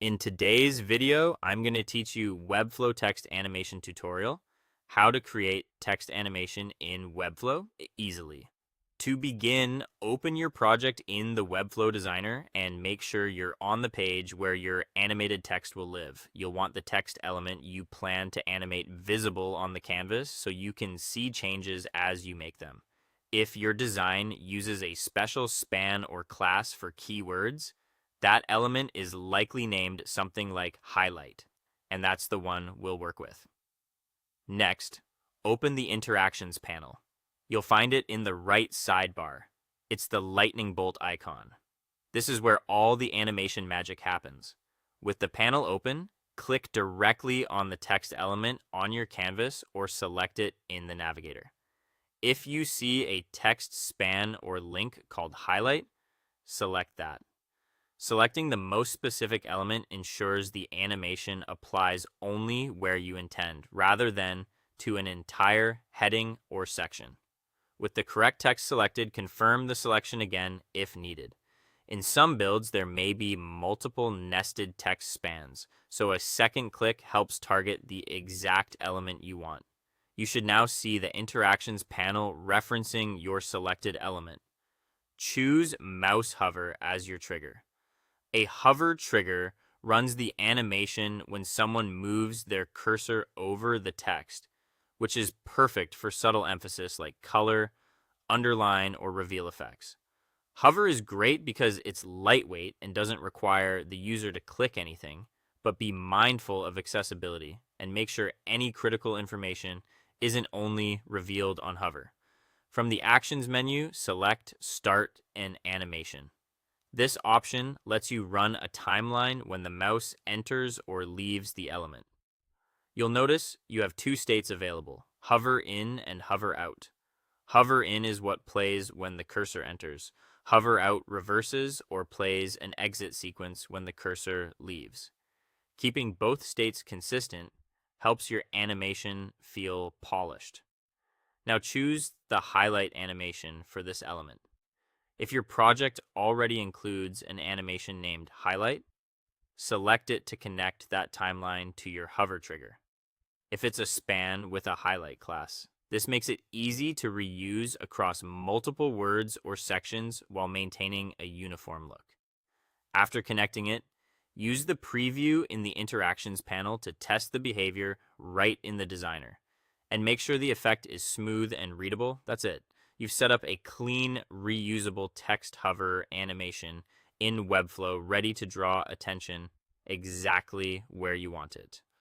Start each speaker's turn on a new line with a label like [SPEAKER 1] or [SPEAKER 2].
[SPEAKER 1] In today's video, I'm going to teach you Webflow Text Animation tutorial, how to create text animation in Webflow easily. To begin, open your project in the Webflow Designer and make sure you're on the page where your animated text will live. You'll want the text element you plan to animate visible on the canvas so you can see changes as you make them. If your design uses a special span or class for keywords, that element is likely named something like highlight, and that's the one we'll work with. Next, open the Interactions panel. You'll find it in the right sidebar. It's the lightning bolt icon. This is where all the animation magic happens. With the panel open, click directly on the text element on your canvas or select it in the navigator. If you see a text span or link called highlight, select that. Selecting the most specific element ensures the animation applies only where you intend, rather than to an entire heading or section. With the correct text selected, confirm the selection again if needed. In some builds, there may be multiple nested text spans, so a second click helps target the exact element you want. You should now see the Interactions panel referencing your selected element. Choose Mouse Hover as your trigger. A hover trigger runs the animation when someone moves their cursor over the text, which is perfect for subtle emphasis like color, underline, or reveal effects. Hover is great because it's lightweight and doesn't require the user to click anything, but be mindful of accessibility and make sure any critical information isn't only revealed on hover. From the Actions menu, select Start an Animation. This option lets you run a timeline when the mouse enters or leaves the element. You'll notice you have two states available, hover in and hover out. Hover in is what plays when the cursor enters. Hover out reverses or plays an exit sequence when the cursor leaves. Keeping both states consistent helps your animation feel polished. Now choose the highlight animation for this element. If your project already includes an animation named highlight, select it to connect that timeline to your hover trigger. If it's a span with a highlight class, this makes it easy to reuse across multiple words or sections while maintaining a uniform look. After connecting it, use the preview in the Interactions panel to test the behavior right in the designer. And make sure the effect is smooth and readable. That's it. You've set up a clean, reusable text hover animation in Webflow ready to draw attention exactly where you want it.